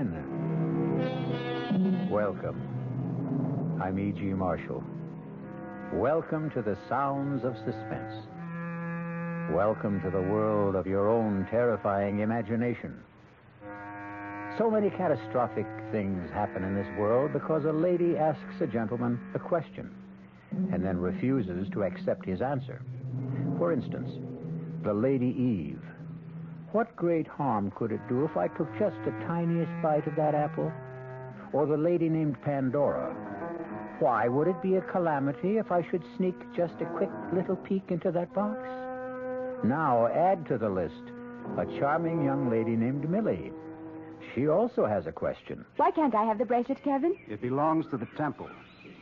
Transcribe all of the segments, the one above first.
again. Welcome. I'm E.G. Marshall. Welcome to the sounds of suspense. Welcome to the world of your own terrifying imagination. So many catastrophic things happen in this world because a lady asks a gentleman a question and then refuses to accept his answer. For instance, the Lady Eve. What great harm could it do if I took just the tiniest bite of that apple? Or the lady named Pandora. Why would it be a calamity if I should sneak just a quick little peek into that box? Now add to the list a charming young lady named Millie. She also has a question. Why can't I have the bracelet, Kevin? It belongs to the temple.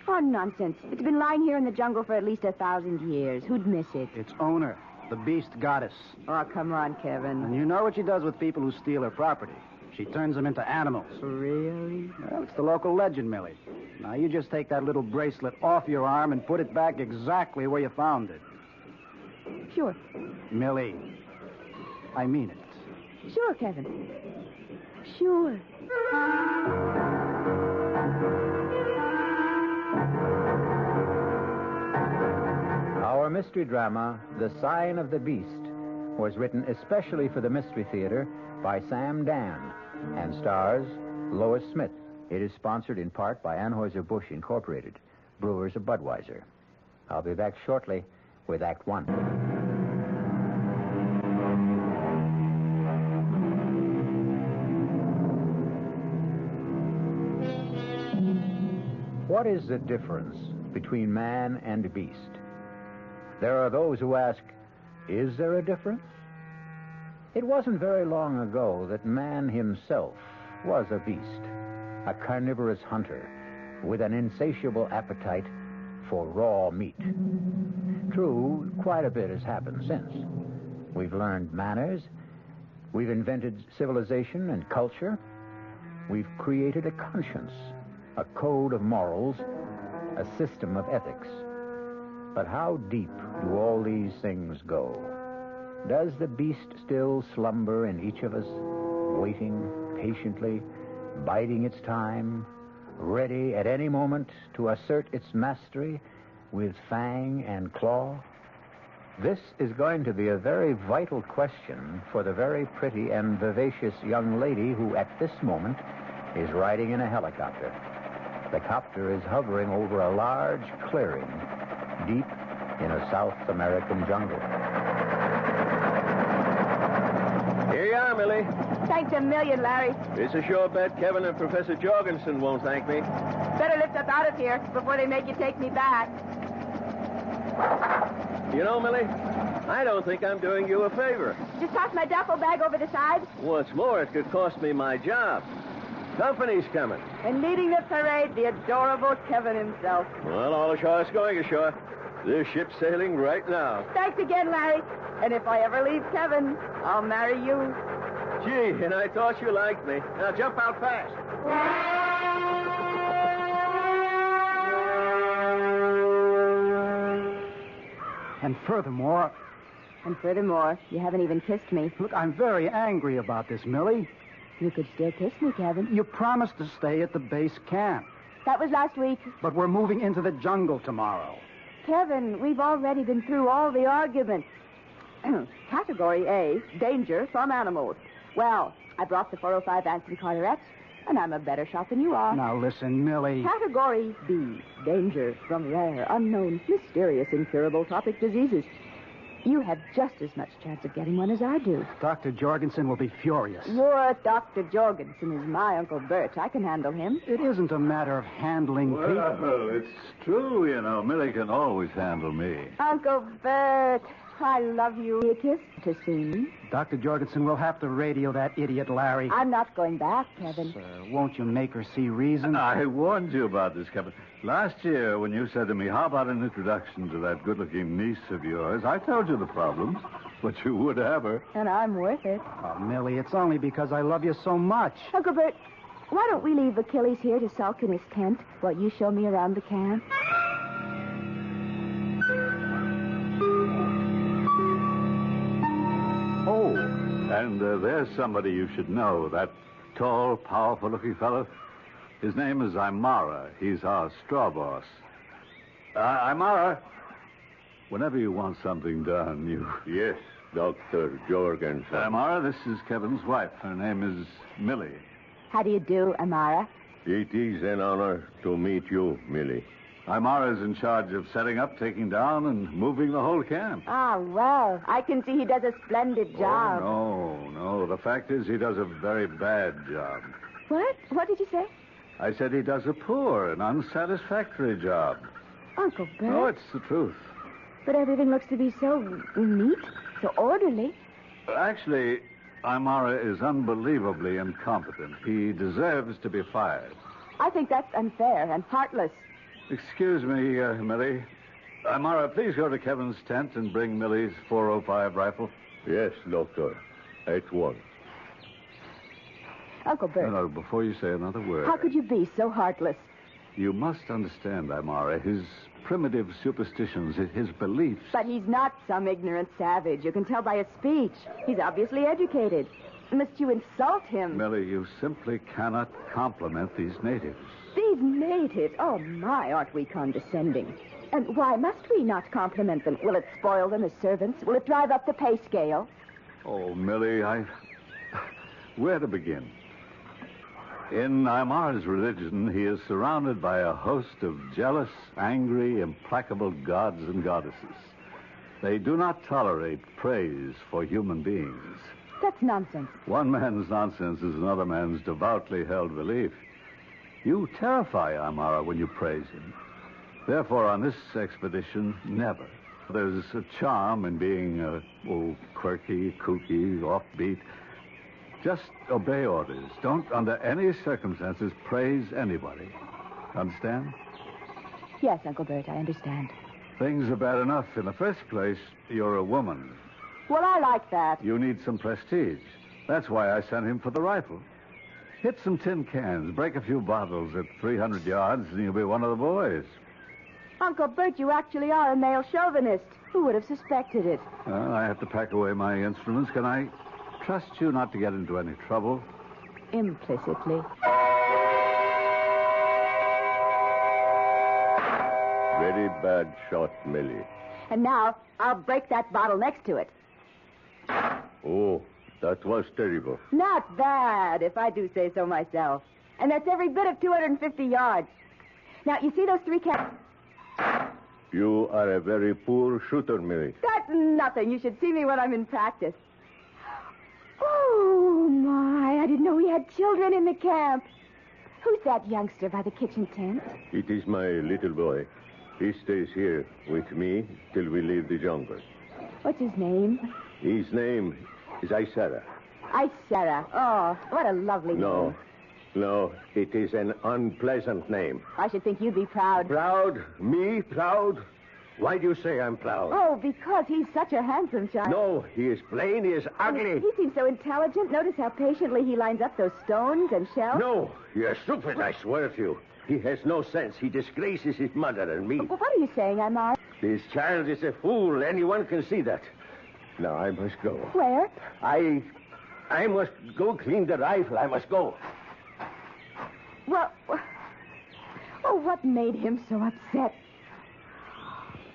Oh, nonsense. It's been lying here in the jungle for at least 1,000 years. Who'd miss it? Its owner, the beast goddess. Oh, come on, Kevin. And you know what she does with people who steal her property. She turns them into animals. Really? Well, it's the local legend, Millie. Now, you just take that little bracelet off your arm and put it back exactly where you found it. Sure. Millie, I mean it. Sure, Kevin. Sure. Our mystery drama, The Sign of the Beast, was written especially for the Mystery Theater by Sam Dann and stars Lois Smith. It is sponsored in part by Anheuser-Busch Incorporated, brewers of Budweiser. I'll be back shortly with Act One. What is the difference between man and beast? There are those who ask, is there a difference? It wasn't very long ago that man himself was a beast, a carnivorous hunter with an insatiable appetite for raw meat. True, quite a bit has happened since. We've learned manners, we've invented civilization and culture, we've created a conscience, a code of morals, a system of ethics. But how deep do all these things go? Does the beast still slumber in each of us, waiting patiently, biding its time, ready at any moment to assert its mastery with fang and claw? This is going to be a very vital question for the very pretty and vivacious young lady who at this moment is riding in a helicopter. The copter is hovering over a large clearing deep in a South American jungle. Here you are, Millie. Thanks a million, Larry. It's a sure bet Kevin and Professor Jorgensen won't thank me. Better lift up out of here before they make you take me back. You know, Millie, I don't think I'm doing you a favor. Just toss my duffel bag over the side. What's more, it could cost me my job. Company's coming. And leading the parade, the adorable Kevin himself. Well, all ashore is going ashore. This ship's sailing right now. Thanks again, Larry. And if I ever leave Kevin, I'll marry you. Gee, and I thought you liked me. Now jump out fast. And furthermore, you haven't even kissed me. look, I'm very angry about this, Millie. You could still kiss me, Kevin. You promised to stay at the base camp. That was last week. But we're moving into the jungle tomorrow. Kevin, we've already been through all the arguments. Category A, danger from animals. Well, I brought the 405 Anson Carterets, and I'm a better shot than you are. Now listen, Millie. Category B, danger from rare, unknown, mysterious, incurable tropic diseases. You have just as much chance of getting one as I do. Dr. Jorgensen will be furious. Your Dr. Jorgensen is my Uncle Bert. I can handle him. It isn't a matter of handling people. Well, it's true, you know. Millie can always handle me. Uncle Bert, I love you. A kiss to see me. Dr. Jorgensen will have to radio that idiot Larry. I'm not going back, Kevin. Sir, won't you make her see reason? I warned you about this, Captain. Last year, when you said to me, how about an introduction to that good-looking niece of yours, I told you the problems, but you would have her. And I'm worth it. Oh, Millie, it's only because I love you so much. Uncle Bert, why don't we leave Achilles here to sulk in his tent while you show me around the camp? Oh, and there's somebody you should know, that tall, powerful-looking fellow. His name is Aymara. He's our straw boss. Aymara, whenever you want something done, you... Yes, Dr. Jorgensen. Aymara, this is Kevin's wife. Her name is Millie. How do you do, Amara? It is an honor to meet you, Millie. Aymara is in charge of setting up, taking down, and moving the whole camp. Ah, well, I can see he does a splendid job. Oh, no. The fact is he does a very bad job. What? What did you say? I said he does a poor and unsatisfactory job. Uncle Bert. No, it's the truth. But everything looks to be so neat, so orderly. Actually, Aymara is unbelievably incompetent. He deserves to be fired. I think that's unfair and heartless. Excuse me, Millie. Aymara, please go to Kevin's tent and bring Millie's .405 rifle. Yes, Doctor. At once. Uncle Bert. No, before you say another word. How could you be so heartless? You must understand, Aymara, his primitive superstitions, his beliefs. But he's not some ignorant savage. You can tell by his speech. He's obviously educated. Must you insult him? Millie, you simply cannot compliment these natives. These natives? Oh, my, aren't we condescending? And why must we not compliment them? Will it spoil them as servants? Will it drive up the pay scale? Oh, Millie, where to begin? In Aymara's religion, he is surrounded by a host of jealous, angry, implacable gods and goddesses. They do not tolerate praise for human beings. That's nonsense. One man's nonsense is another man's devoutly held belief. You terrify Aymara when you praise him. Therefore, on this expedition, never. There's a charm in being, quirky, kooky, offbeat. Just obey orders. Don't, under any circumstances, praise anybody. Understand? Yes, Uncle Bert, I understand. Things are bad enough. In the first place, you're a woman. Well, I like that. You need some prestige. That's why I sent him for the rifle. Hit some tin cans, break a few bottles at 300 yards, and you'll be one of the boys. Uncle Bert, you actually are a male chauvinist. Who would have suspected it? Well, I have to pack away my instruments. Can I trust you not to get into any trouble? Implicitly. Very bad shot, Millie. And now, I'll break that bottle next to it. Oh, that was terrible. Not bad, if I do say so myself. And that's every bit of 250 yards. Now, you see those 3 cans? You are a very poor shooter, Millie. That's nothing. You should see me when I'm in practice. Oh, my. I didn't know we had children in the camp. Who's that youngster by the kitchen tent? It is my little boy. He stays here with me till we leave the jungle. What's his name? His name is Isara. Isara. Oh, what a lovely name. No, it is an unpleasant name. I should think you'd be proud. Proud? Me? Proud? Why do you say I'm proud? Oh, because he's such a handsome child. No, he is plain, he is ugly. He seems so intelligent. Notice how patiently he lines up those stones and shells. No, you're stupid, I swear to you. He has no sense. He disgraces his mother and me. Well, what are you saying, Aymara? This child is a fool. Anyone can see that. Now, I must go. Where? I must go clean the rifle. I must go. Well, what made him so upset?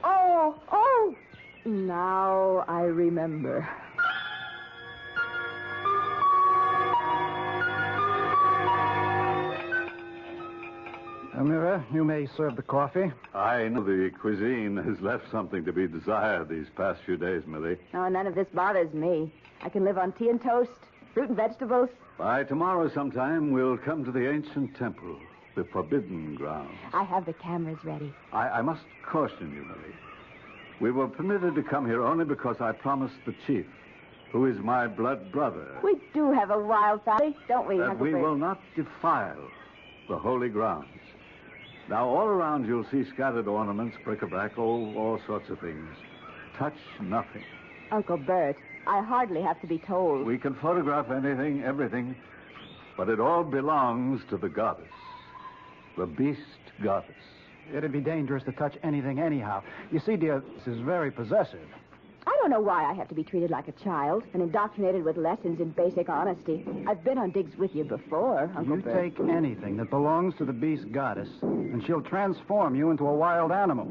Oh, now I remember. Amira, you may serve the coffee. I know the cuisine has left something to be desired these past few days, Millie. Oh, none of this bothers me. I can live on tea and toast, fruit and vegetables. By tomorrow sometime, we'll come to the ancient temple, the forbidden grounds. I have the cameras ready. I must caution you, Millie. We were permitted to come here only because I promised the chief, who is my blood brother, We do have a wild family, don't we, that Uncle we Bert? will not defile the holy grounds. Now, all around you'll see scattered ornaments, bric-a-brac, all sorts of things. Touch nothing. Uncle Bert, I hardly have to be told. We can photograph anything, everything, but it all belongs to the goddess, the beast goddess. It'd be dangerous to touch anything anyhow. You see, dear, this is very possessive. I don't know why I have to be treated like a child and indoctrinated with lessons in basic honesty. I've been on digs with you before, Uncle You Bert. take anything that belongs to the beast goddess, and she'll transform you into a wild animal.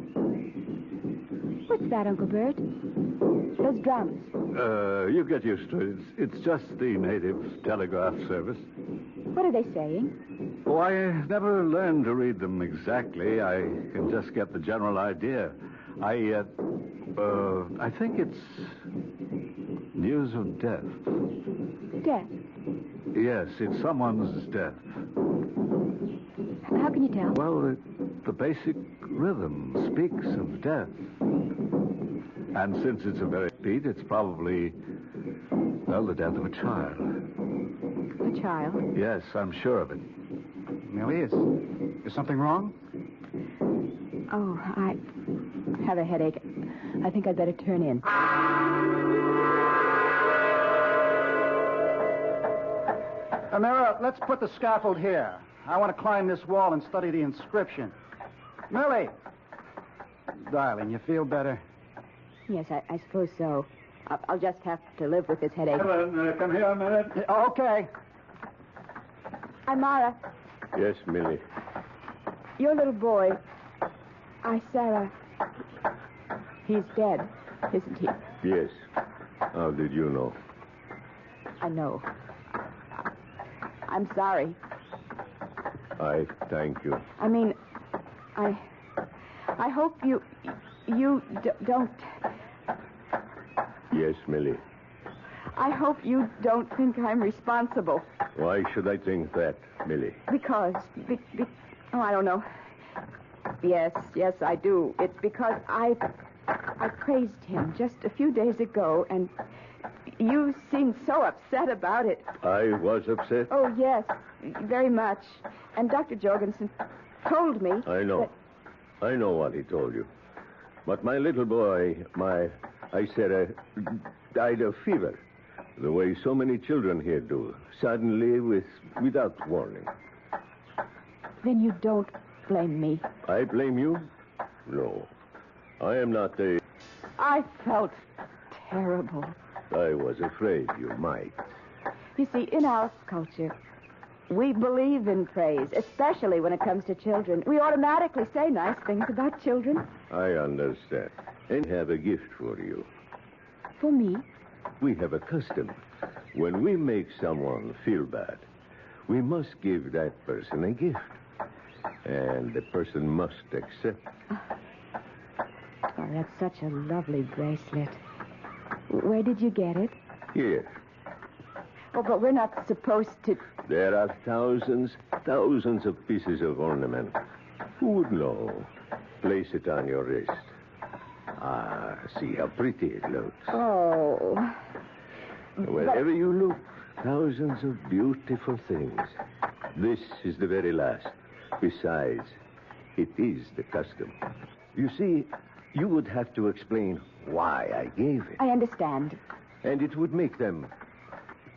What's that, Uncle Bert? Those drums. You get used to it. It's just the native telegraph service. What are they saying? Oh, I never learned to read them exactly. I can just get the general idea. I think it's news of death. Death. Yes, it's someone's death. How can you tell? Well, the basic rhythm speaks of death. And since it's a very beat, it's probably, well, the death of a child. A child? Yes, I'm sure of it. Millie, is something wrong? Oh, I have a headache. I think I'd better turn in. Amira, let's put the scaffold here. I want to climb this wall and study the inscription. Millie! Darling, you feel better? Yes, I suppose so. I'll just have to live with this headache. Evan, come here a minute. Okay. Amara, Yes, Millie. your little boy, Sarah, he's dead, isn't he? Yes. How did you know? I know. I'm sorry. I thank you. I mean, I hope you don't... Yes, Millie. I hope you don't think I'm responsible. Why should I think that, Millie? Because... oh, I don't know. Yes, I do. It's because I praised him just a few days ago, and you seemed so upset about it. I was upset? Oh, yes, very much. And Dr. Jorgensen told me... I know. I know what he told you. But my little boy, Sarah, died of fever. The way so many children here do. Suddenly, without warning. Then you don't blame me. I blame you? No. I am not a... I felt terrible. I was afraid you might. You see, in our culture, we believe in praise, especially when it comes to children. We automatically say nice things about children. I understand. And have a gift for you. For me? We have a custom. When we make someone feel bad, we must give that person a gift. And the person must accept. Oh, that's such a lovely bracelet. Where did you get it? Here. Oh, but we're not supposed to... There are thousands of pieces of ornament. Who would know? Place it on your wrist. Ah, see how pretty it looks. Oh. Wherever you look, thousands of beautiful things. This is the very last. Besides, it is the custom. You see, you would have to explain why I gave it. I understand. And it would make them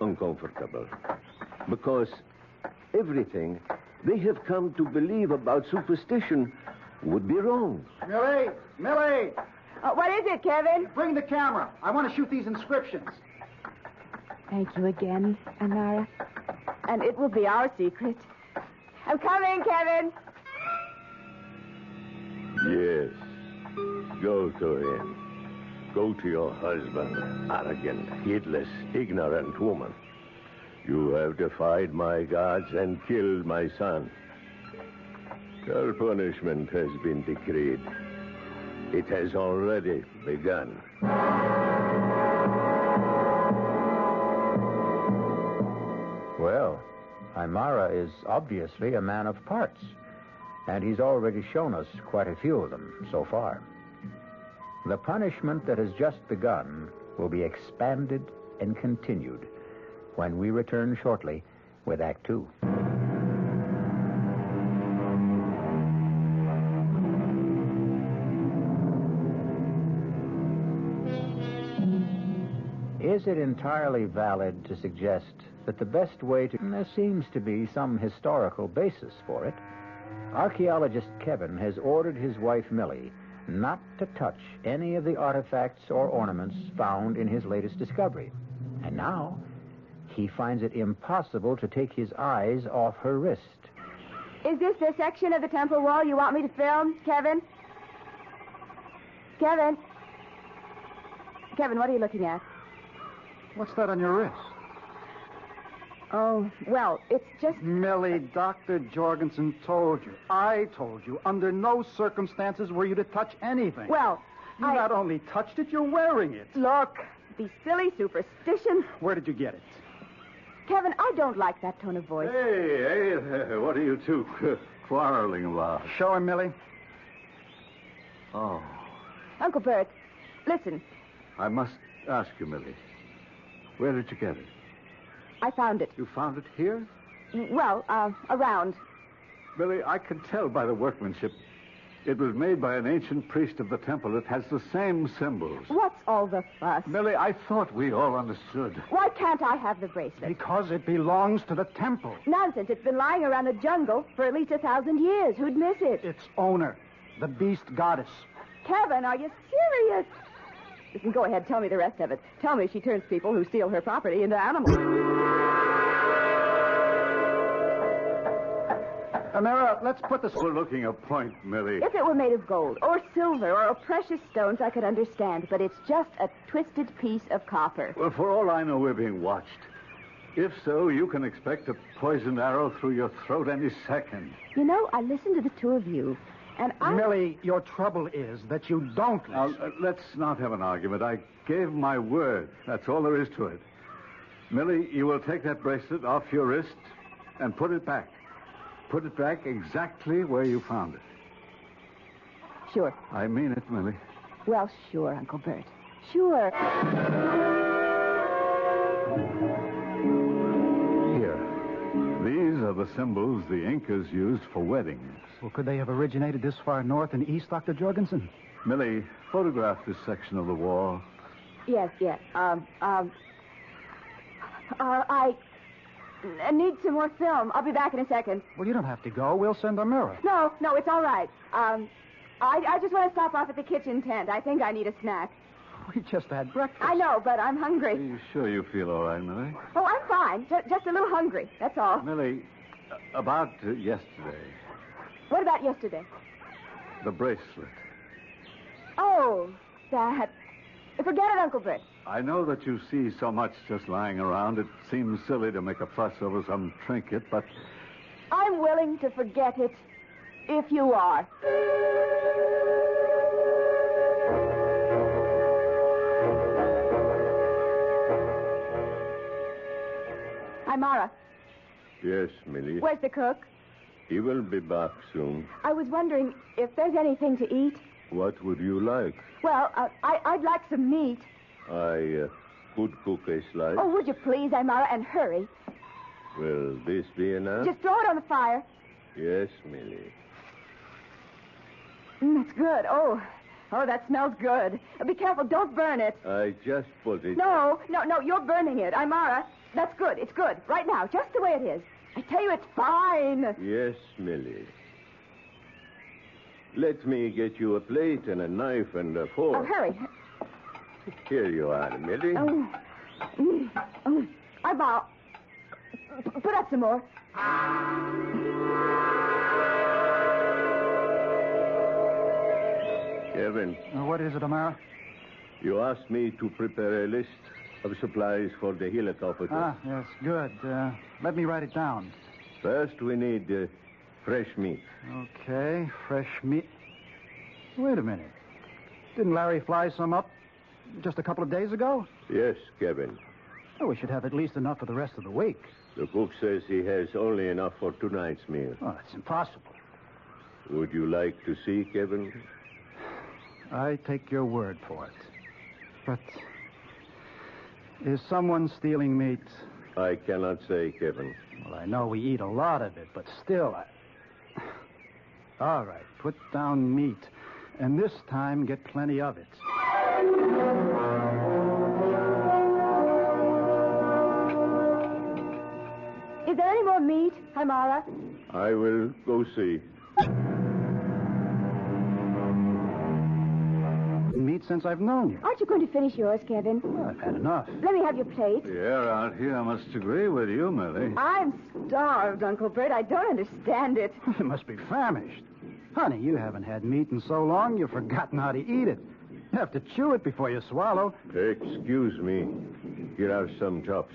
uncomfortable. Because everything they have come to believe about superstition would be wrong. Millie! Millie! What is it, Kevin? Bring the camera. I want to shoot these inscriptions. Thank you again, Amara. And it will be our secret. I'm coming, Kevin. Yes. Go to him. Go to your husband, arrogant, heedless, ignorant woman. You have defied my gods and killed my son. Your punishment has been decreed. It has already begun. Well, Aymara is obviously a man of parts, and he's already shown us quite a few of them so far. The punishment that has just begun will be expanded and continued when we return shortly with Act Two. Is it entirely valid to suggest that the best way to... There seems to be some historical basis for it. Archaeologist Kevin has ordered his wife Millie not to touch any of the artifacts or ornaments found in his latest discovery. And now, he finds it impossible to take his eyes off her wrist. Is this the section of the temple wall you want me to film, Kevin? Kevin? Kevin, what are you looking at? What's that on your wrist? Oh, well, it's just... Millie, Dr. Jorgensen told you. I told you. Under no circumstances were you to touch anything. Well, You not only touched it, you're wearing it. Look, these silly superstitions. Where did you get it? Kevin, I don't like that tone of voice. Hey, what are you two quarreling about? Show him, Millie. Oh, Uncle Bert, listen. I must ask you, Millie. Where did you get it? I found it. You found it here? Well, around. Millie, I can tell by the workmanship. It was made by an ancient priest of the temple. It has the same symbols. What's all the fuss? Millie, I thought we all understood. Why can't I have the bracelet? Because it belongs to the temple. Nonsense. It's been lying around the jungle for at least 1,000 years. Who'd miss it? Its owner, the beast goddess. Kevin, are you serious? Listen, go ahead. Tell me the rest of it. Tell me she turns people who steal her property into animals. Amira, let's put the... Overlooking a point, Millie. If it were made of gold or silver or precious stones, I could understand. But it's just a twisted piece of copper. Well, for all I know, we're being watched. If so, you can expect a poisoned arrow through your throat any second. You know, I listened to the two of you, and I... Millie, your trouble is that you don't listen. Now, let's not have an argument. I gave my word. That's all there is to it. Millie, you will take that bracelet off your wrist and put it back. Put it back exactly where you found it. Sure. I mean it, Millie. Well, sure, Uncle Bert. Sure. Here. These are the symbols the Incas used for weddings. Well, could they have originated this far north and east, Dr. Jorgensen? Millie, photograph this section of the wall. Yes. I need some more film. I'll be back in a second. Well, you don't have to go. We'll send Amira. No, it's all right. I just want to stop off at the kitchen tent. I think I need a snack. We just had breakfast. I know, but I'm Are hungry. you sure you feel all right, Millie? Oh, I'm fine. Just a little hungry. That's all. Millie, about yesterday, What about yesterday? the bracelet. Oh, that. Forget it, Uncle Bert. I know that you see so much just lying around. It seems silly to make a fuss over some trinket, but... I'm willing to forget it, if you are. Hi, Mara. Yes, Millie. Where's the cook? He will be back soon. I was wondering if there's anything to eat. What would you like? Well, I'd like some meat. I could cook a slice. Oh, would you please, Amara, and hurry? Will this be enough? Just throw it on the fire. Yes, Millie. That's good. Oh, that smells good. Be careful. Don't burn it. I just put it... No, you're burning it. Amara, that's good. It's good. Right now, just the way it is. I tell you, it's fine. Yes, Millie. Let me get you a plate and a knife and a fork. Oh, hurry. Here you are, Millie. Amara, put up some more. Kevin, What is it, Amara? you asked me to prepare a list of supplies for the helicopter. Ah, yes, good. Let me write it down. First, we need fresh meat. Okay, fresh meat. Wait a minute. Didn't Larry fly some up just a couple of days ago? Yes, Kevin. Oh, we should have at least enough for the rest of the week. The cook says he has only enough for tonight's meal. Oh, that's impossible. Would you like to see, Kevin? I take your word for it. But is someone stealing meat? I cannot say, Kevin. Well, I know we eat a lot of it, but still, All right, put down meat. And this time, get plenty of it. Is there any more meat, Amara? I will go see. since I've known you. Aren't you going to finish yours, Kevin? Well, I've had enough. Let me have your plate. The air out here must agree with you, Millie. I'm starved, Uncle Bert. I don't understand it. You must be famished. Honey, you haven't had meat in so long you've forgotten how to eat it. You have to chew it before you swallow. Excuse me. Here are some chops.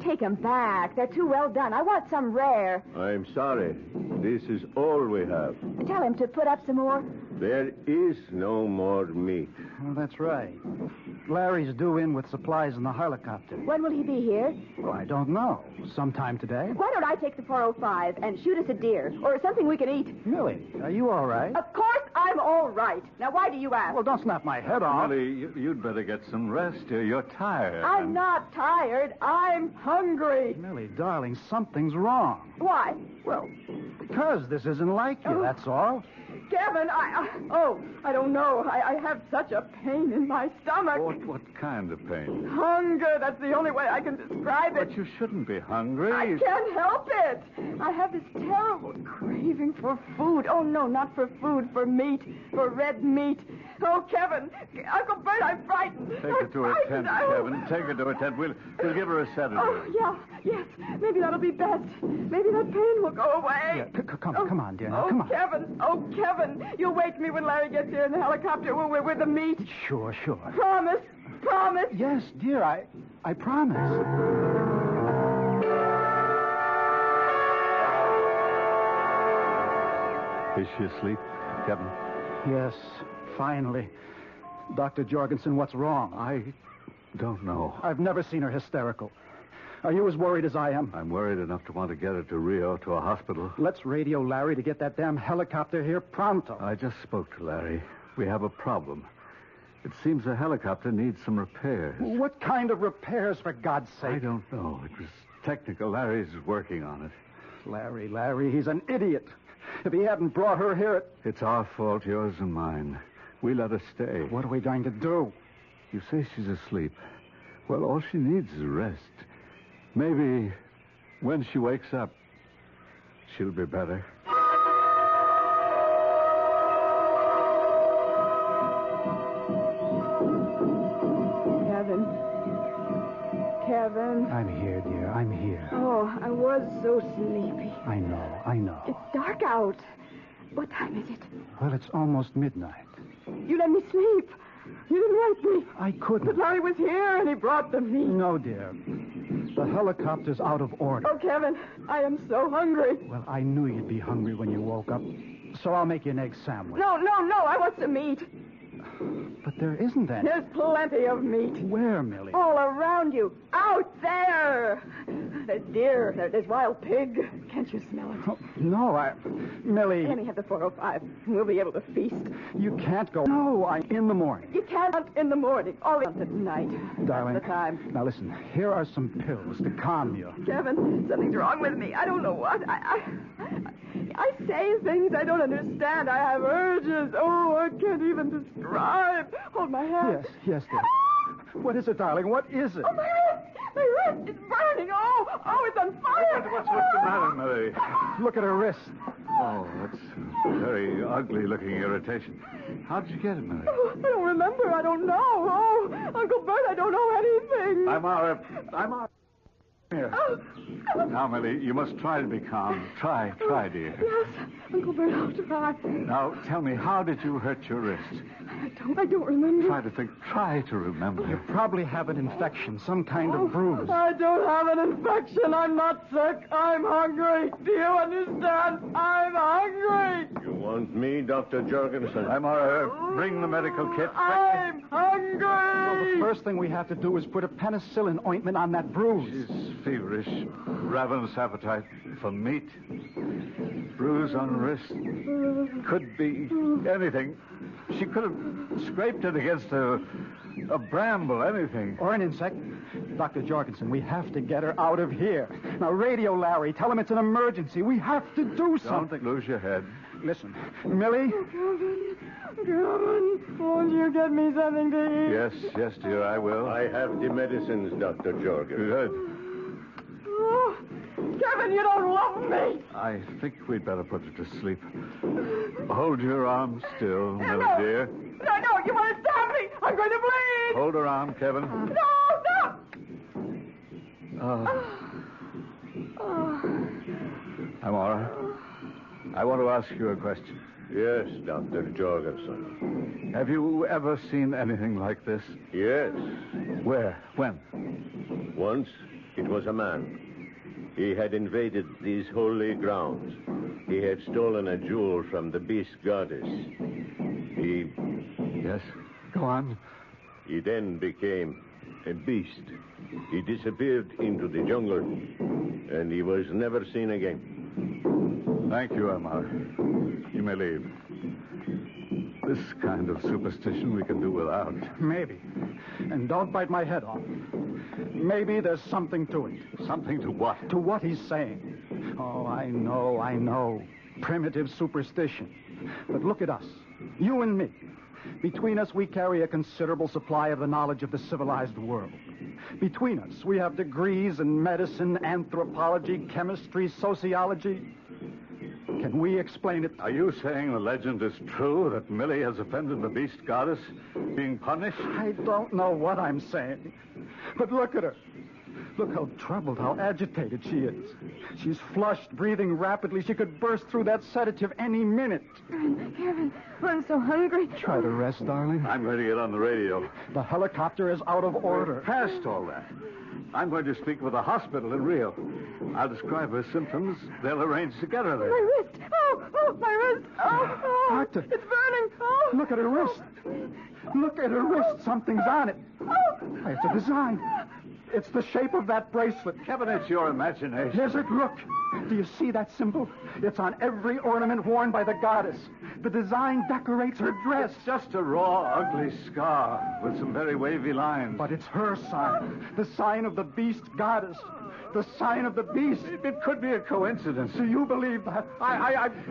Take them back. They're too well done. I want some rare. I'm sorry. This is all we have. Tell him to put up some more. There is no more meat. Well, that's right. Larry's due in with supplies in the helicopter. When will he be here? Well, I don't know. Sometime today. Why don't I take the 405 and shoot us a deer or something we can eat? Millie, are you all right? Of course I'm all right. Now, why do you ask? Well, don't snap my head off. Millie, you'd better get some rest here. You're tired. I'm not tired. I'm hungry. Millie, darling, something's wrong. Why? Well, because this isn't like you, that's all. Kevin, I don't know. I have such a pain in my stomach. What kind of pain? Hunger, that's the only way I can describe it. But you shouldn't be hungry. I can't help it. I have this terrible craving for food. Oh, no, not for food, for meat, for red meat. Oh, Kevin, Uncle Bert, I'm frightened. Take her to a tent, Kevin. Take her to a tent. We'll give her a sedative. Oh, yes. Maybe that'll be best. Maybe that pain will go away. Yeah, come on, dear. Now, come on. Kevin, you'll wake me when Larry gets here in the helicopter with the meat. Sure. Promise. Yes, dear, I promise. Is she asleep, Kevin? Yes, finally. Dr. Jorgensen, what's wrong? I don't know. I've never seen her hysterical. Are you as worried as I am? I'm worried enough to want to get her to Rio, to a hospital. Let's radio Larry to get that damn helicopter here pronto. I just spoke to Larry. We have a problem. It seems the helicopter needs some repairs. What kind of repairs, for God's sake? I don't know. It was technical. Larry's working on it. Larry, he's an idiot. If he hadn't brought her here, It's our fault, yours and mine. We let her stay. What are we going to do? You say she's asleep. Well, all she needs is rest. Maybe when she wakes up, she'll be better. Kevin. I'm here, dear. I'm here. Oh, I was so sleepy. I know. It's dark out. What time is it? Well, it's almost midnight. You let me sleep. You didn't wake me. I couldn't. But Larry was here and he brought the meat. No, dear. The helicopter's out of order. Oh, Kevin, I am so hungry. Well, I knew you'd be hungry when you woke up, so I'll make you an egg sandwich. No, I want some meat. But there isn't any. There's plenty of meat. Where, Millie? All around you. Out there. There's deer. There's wild pig. Can't you smell it? Oh, no, Millie. Let me have the 405. We'll be able to feast. You can't go. No, in the morning. You can't hunt in the morning. Only hunt at night. Darling. That's the time. Now listen, here are some pills to calm you. Kevin, something's wrong with me. I don't know what. I say things I don't understand. I have urges. Oh, I can't even describe. Hold my hand. Yes, dear. What is it, darling? What is it? Oh, my wrist! My wrist! It's burning! Oh, it's on fire! What's the matter, Millie? Look at her wrist. Oh, that's a very ugly-looking irritation. How did you get it, Millie? Oh, I don't remember. I don't know. Oh, Uncle Bert, I don't know anything. I'm out. Here. Now, Millie, you must try to be calm. Try, dear. Yes, Uncle Bert, I'll try. Now, tell me, how did you hurt your wrist? I don't remember. Try to think. Try to remember. You probably have an infection, some kind of bruise. I don't have an infection. I'm not sick. I'm hungry. Do you understand? I'm hungry. You want me, Dr. Jorgensen? Bring the medical kit. I'm hungry. Well, the first thing we have to do is put a penicillin ointment on that bruise. She's feverish, ravenous appetite for meat. Bruise on wrist. Could be anything. She could have scraped it against a bramble, anything. Or an insect. Dr. Jorgensen, we have to get her out of here. Now, radio Larry. Tell him it's an emergency. We have to do something. Don't lose your head. Listen, Millie. Kevin, won't you get me something to eat? Yes, dear, I will. I have the medicines, Dr. Jorgensen. Good. Oh, Kevin, you don't love me. I think we'd better put her to sleep. Hold your arm still, Millie, dear. No, You want to stop me? I'm going to bleed. Hold her arm, Kevin. No, stop. Amara, I want to ask you a question. Yes, Dr. Jorgensen. Have you ever seen anything like this? Yes. Where? When? Once, it was a man. He had invaded these holy grounds. He had stolen a jewel from the beast goddess. Yes, go on. He then became a beast. He disappeared into the jungle, and he was never seen again. Thank you, Amara. You may leave. This kind of superstition we can do without. Maybe. And don't bite my head off. Maybe there's something to it. Something to what? To what he's saying. Oh, I know. Primitive superstition. But look at us. You and me. Between us, we carry a considerable supply of the knowledge of the civilized world. Between us, we have degrees in medicine, anthropology, chemistry, sociology. Can we explain it? Are you saying the legend is true, that Millie has offended the beast goddess, being punished? I don't know what I'm saying. But look at her. Look how troubled, how agitated she is. She's flushed, breathing rapidly. She could burst through that sedative any minute. Kevin, I'm so hungry. Try to rest, darling. I'm going to get on the radio. The helicopter is out of order. Past all that. I'm going to speak with the hospital in Rio. I'll describe her symptoms. They'll arrange to get her there. My wrist. Oh, my wrist. Oh, Doctor. It's burning. Oh. Look at her wrist. Look at her wrist. Something's on it. Oh. It's a design. It's the shape of that bracelet. Kevin, it's your imagination. Is it? Look. Do you see that symbol? It's on every ornament worn by the goddess. The design decorates her dress. It's just a raw, ugly scar with some very wavy lines. But it's her sign. The sign of the beast goddess. The sign of the beast. It could be a coincidence. Do you believe that?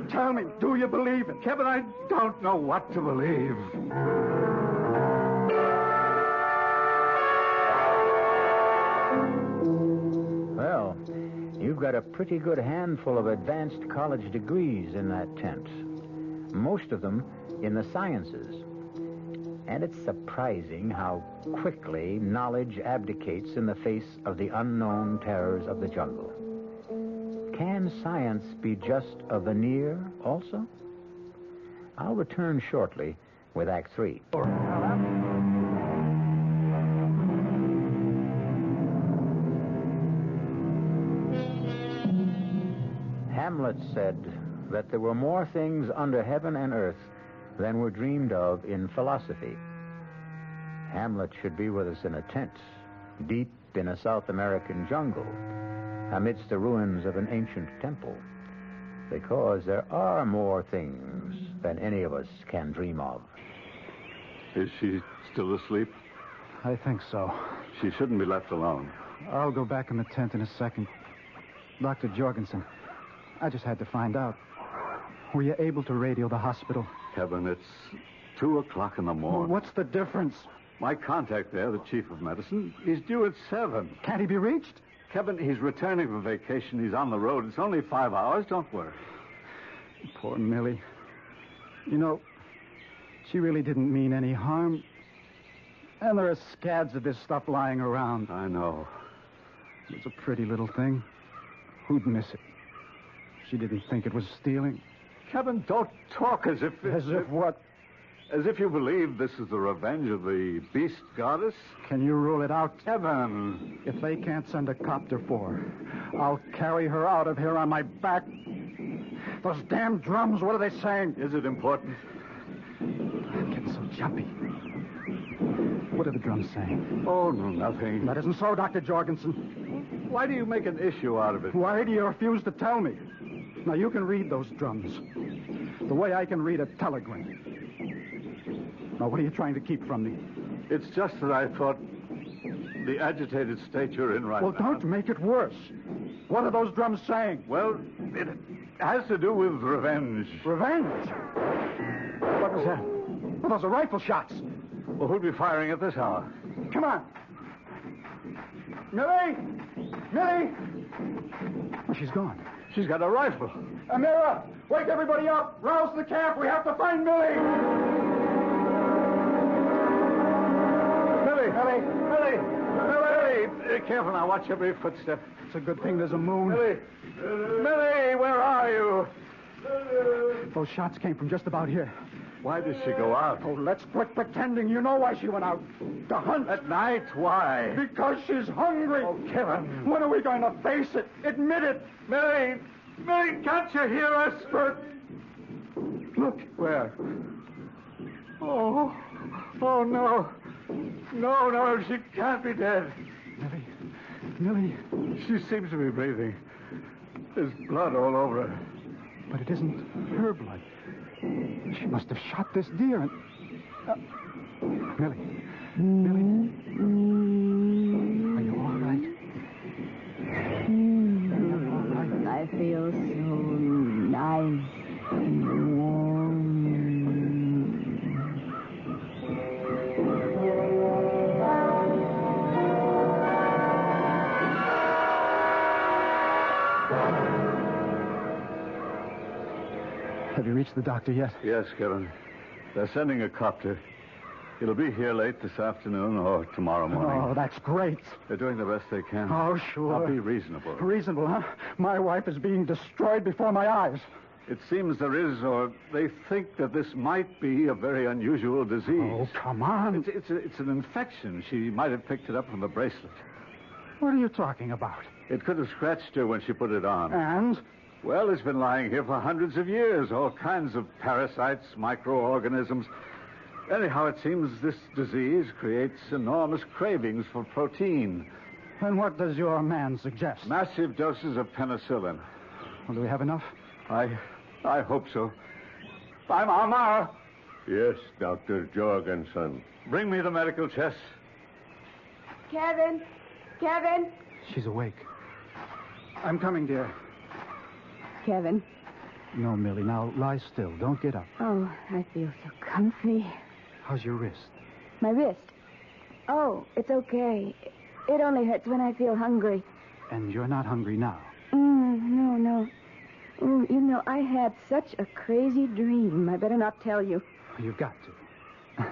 Tell me, do you believe it? Kevin, I don't know what to believe. Well, you've got a pretty good handful of advanced college degrees in that tent. Most of them in the sciences. And it's surprising how quickly knowledge abdicates in the face of the unknown terrors of the jungle. Can science be just a veneer also? I'll return shortly with Act 3. Hamlet said that there were more things under heaven and earth than were dreamed of in philosophy. Hamlet should be with us in a tent, deep in a South American jungle, amidst the ruins of an ancient temple, because there are more things than any of us can dream of. Is she still asleep? I think so. She shouldn't be left alone. I'll go back in the tent in a second. Dr. Jorgensen, I just had to find out. Were you able to radio the hospital? Kevin, it's 2 o'clock in the morning. What's the difference? My contact there, the chief of medicine, is due at 7. Can't he be reached? Kevin, he's returning from vacation. He's on the road. It's only 5 hours. Don't worry. Poor Millie. You know, she really didn't mean any harm. And there are scads of this stuff lying around. I know. It's a pretty little thing. Who'd miss it? She didn't think it was stealing. Kevin, don't talk as if... As if what? As if you believe this is the revenge of the beast goddess. Can you rule it out? Kevin. If they can't send a copter for her, I'll carry her out of here on my back. Those damn drums, what are they saying? Is it important? I'm getting so jumpy. What are the drums saying? Oh, no, nothing. That isn't so, Dr. Jorgensen. Why do you make an issue out of it? Why do you refuse to tell me? Now, you can read those drums the way I can read a telegram. Now, what are you trying to keep from me? It's just that I thought the agitated state you're in right now... Well, don't make it worse. What are those drums saying? Well, it has to do with revenge. Revenge? What was that? Well, those are rifle shots. Well, who'd be firing at this hour? Come on. Millie! Millie! Well, she's gone. She's got a rifle. Amira, wake everybody up. Rouse the camp. We have to find Millie. Millie! Millie! Millie! Careful now. Watch every footstep. It's a good thing there's a moon. Millie! Millie, where are you? Those shots came from just about here. Why did she go out? Oh, let's quit pretending. You know why she went out. To hunt. At night? Why? Because she's hungry. Oh, Kevin. When are we going to face it? Admit it. Millie! Millie, can't you hear us? Look. Where? Oh, no. No, she can't be dead. Millie. She seems to be breathing. There's blood all over her. But it isn't her blood. She must have shot this deer and... Millie. Are you all right? I feel so nice and warm. Have you reached the doctor yet? Yes, Kevin. They're sending a copter. It'll be here late this afternoon or tomorrow morning. Oh, that's great. They're doing the best they can. Oh, sure. I'll be reasonable. Reasonable, huh? My wife is being destroyed before my eyes. It seems there is, or they think that this might be a very unusual disease. Oh, come on. It's an infection. She might have picked it up from the bracelet. What are you talking about? It could have scratched her when she put it on. And? Well, it's been lying here for hundreds of years. All kinds of parasites, microorganisms. Anyhow, it seems this disease creates enormous cravings for protein. And what does your man suggest? Massive doses of penicillin. Well, do we have enough? I hope so. I'm Amar. Yes, Dr. Jorgensen. Bring me the medical chest. Kevin! She's awake. I'm coming, dear. Kevin. No, Millie, now lie still. Don't get up. Oh, I feel so comfy. How's your wrist? My wrist? Oh, it's okay. It only hurts when I feel hungry. And you're not hungry now? No. Oh, you know, I had such a crazy dream. I better not tell you. You've got to.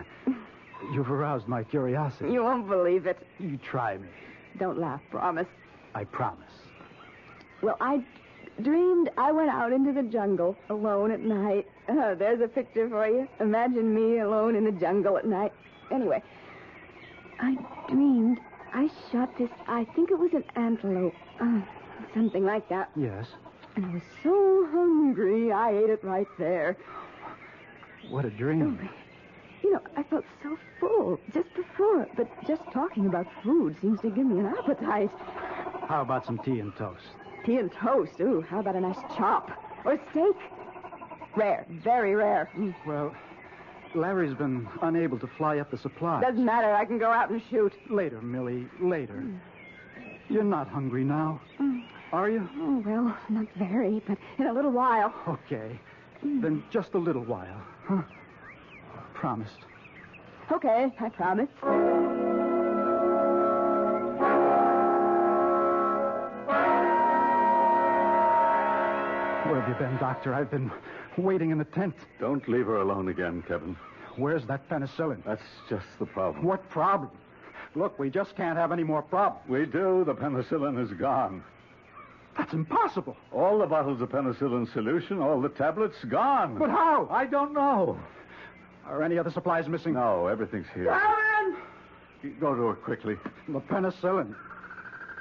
You've aroused my curiosity. You won't believe it. You try me. Don't laugh, promise. I promise. Well, I dreamed I went out into the jungle alone at night. There's a picture for you. Imagine me alone in the jungle at night. Anyway, I dreamed I shot this, I think it was an antelope. Something like that. Yes. And I was so hungry, I ate it right there. What a dream. Oh, you know, I felt so full just before, but just talking about food seems to give me an appetite. How about some tea and toast? Tea and toast. Ooh, how about a nice chop? Or steak? Rare. Very rare. Well, Larry's been unable to fly up the supplies. Doesn't matter. I can go out and shoot. Later, Millie. Later. You're not hungry now, are you? Oh, well, not very, but in a little while. Okay. Then just a little while, huh? Promised. Okay, I promise. Where have you been, Doctor? I've been waiting in the tent. Don't leave her alone again, Kevin. Where's that penicillin? That's just the problem. What problem? Look, we just can't have any more problems. We do. The penicillin is gone. That's impossible. All the bottles of penicillin solution, all the tablets, gone. But how? I don't know. Are any other supplies missing? No, everything's here. Kevin! Go to her quickly. The penicillin.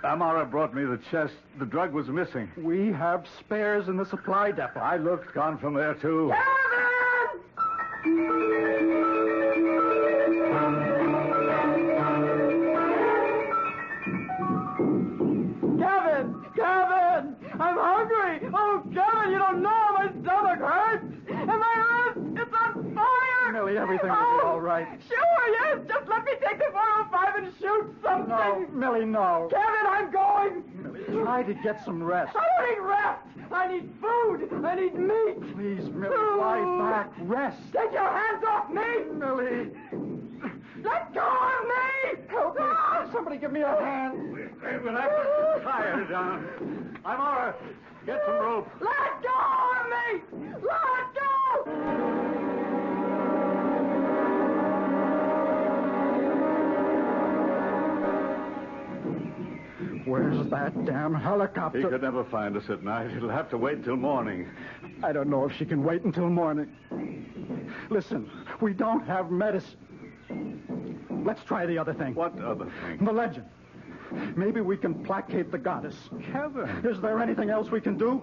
Amara brought me the chest. The drug was missing. We have spares in the supply depot. I looked, gone from there, too. Kevin! I'm hungry! Oh, Kevin, you don't know my stomach hurts! And my wrist, it's on fire! Millie, everything will be all right. Sure, yes. Just let me take the 405 and shoot something. No, Millie, no. Kevin, I'm going. Millie, try to get some rest. I don't need rest. I need food. I need meat. Please, Millie, lie back. Rest. Take your hands off me. Millie. Let go of me. Help me. Somebody give me a hand. We'll have to tie her down. Amara, get some rope. Let go of me. Let go. Where's that damn helicopter? He could never find us at night. It'll have to wait till morning. I don't know if she can wait until morning. Listen, we don't have medicine. Let's try the other thing. What other thing? The legend. Maybe we can placate the goddess. Kevin. Is there anything else we can do?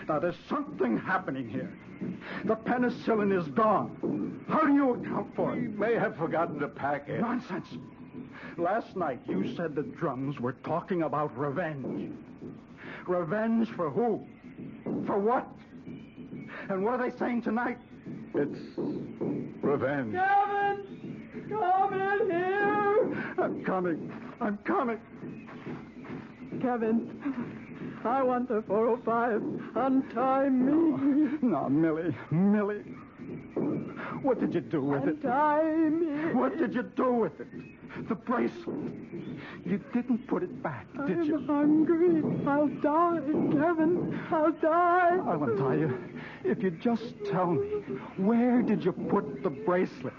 Now, there's something happening here. The penicillin is gone. How do you account for it? We may have forgotten to pack it. Nonsense. Last night, you said the drums were talking about revenge. Revenge for who? For what? And what are they saying tonight? It's revenge. Kevin! Come in here! I'm coming. I'm coming. Kevin, I want the 405. Untie me. No, Millie. What did you do with it? Untie me. What did you do with it? The bracelet. You didn't put it back, did you? I'm hungry. I'll die, Kevin. I'll die. I'll untie you. If you just tell me, where did you put the bracelet?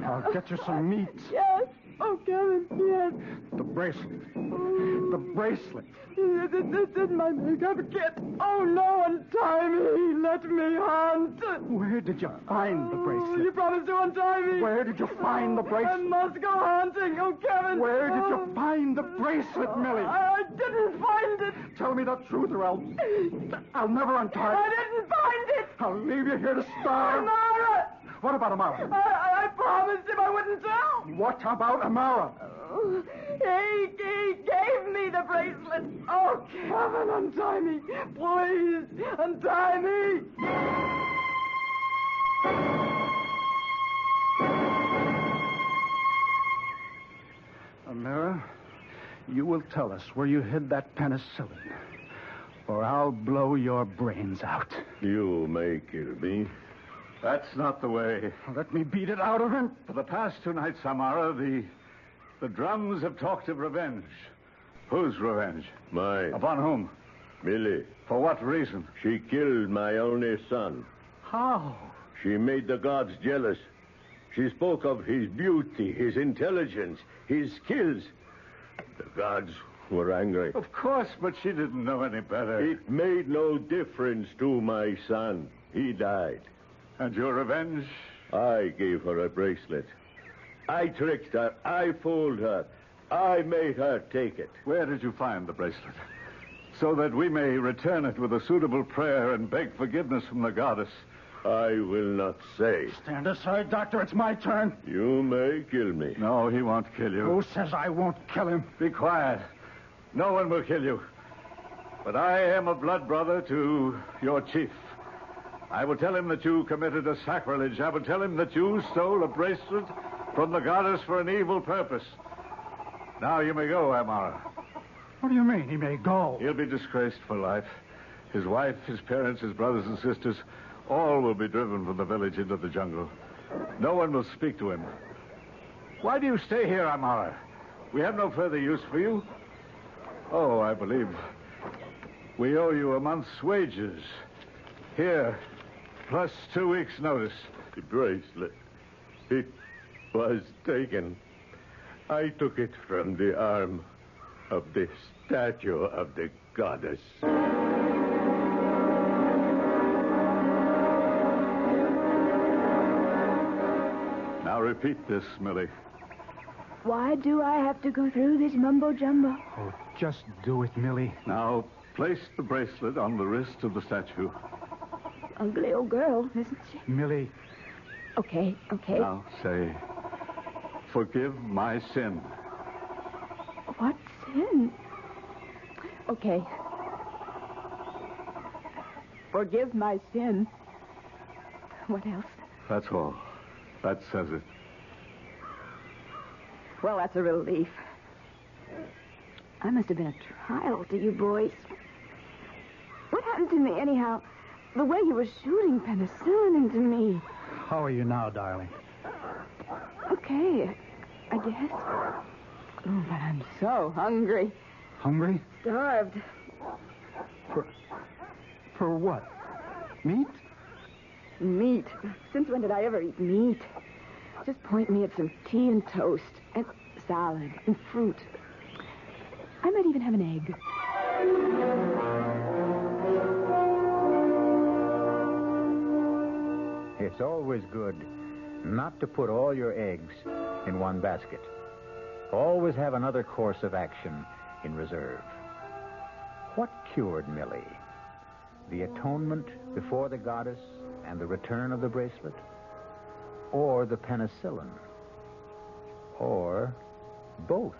I'll get you some meat. Yes. Oh, Kevin, yes. The bracelet. The bracelet. This is my makeup kit. Oh, no, untie me. Let me hunt. Where did you find the bracelet? You promised to untie me. Where did you find the I bracelet? must go hunting. Oh, Kevin. Where did you find the bracelet, Millie? I didn't find it. Tell me the truth or I'll never untie I you. didn't find it. I'll leave you here to starve. Amara. What about Amara? I promised him I wouldn't tell. What about Amara? Oh, he gave me the bracelet. Oh, Kevin, untie me. Please, untie me. Amara, you will tell us where you hid that penicillin, or I'll blow your brains out. You may kill me. That's not the way. Let me beat it out of him. For the past 2 nights, Amara, the drums have talked of revenge. Whose revenge? Mine. Upon whom? Millie. For what reason? She killed my only son. How? She made the gods jealous. She spoke of his beauty, his intelligence, his skills. The gods were angry. Of course, but she didn't know any better. It made no difference to my son. He died. And your revenge? I gave her a bracelet. I tricked her. I fooled her. I made her take it. Where did you find the bracelet? So that we may return it with a suitable prayer and beg forgiveness from the goddess. I will not say. Stand aside, Doctor. It's my turn. You may kill me. No, he won't kill you. Who says I won't kill him? Be quiet. No one will kill you. But I am a blood brother to your chief. I will tell him that you committed a sacrilege. I will tell him that you stole a bracelet from the goddess for an evil purpose. Now you may go, Amara. What do you mean, he may go? He'll be disgraced for life. His wife, his parents, his brothers and sisters, all will be driven from the village into the jungle. No one will speak to him. Why do you stay here, Amara? We have no further use for you. Oh, I believe we owe you a month's wages. Here, plus 2 weeks' notice. The bracelet. It was taken. I took it from the arm of the statue of the goddess. Now repeat this, Millie. Why do I have to go through this mumbo-jumbo? Oh, just do it, Millie. Now place the bracelet on the wrist of the statue. Ugly old girl, isn't she? Millie. Okay. Now say, forgive my sin. What sin? Okay. Forgive my sin. What else? That's all. That says it. Well, that's a relief. I must have been a trial to you boys. What happened to me, anyhow? The way you were shooting penicillin into me. How are you now, darling? Okay, I guess. Oh, but I'm so hungry. Hungry? Starved. For what? Meat? Meat. Since when did I ever eat meat? Just point me at some tea and toast and salad and fruit. I might even have an egg. It's always good not to put all your eggs in one basket. Always have another course of action in reserve. What cured Millie? The atonement before the goddess and the return of the bracelet? Or the penicillin? Or both?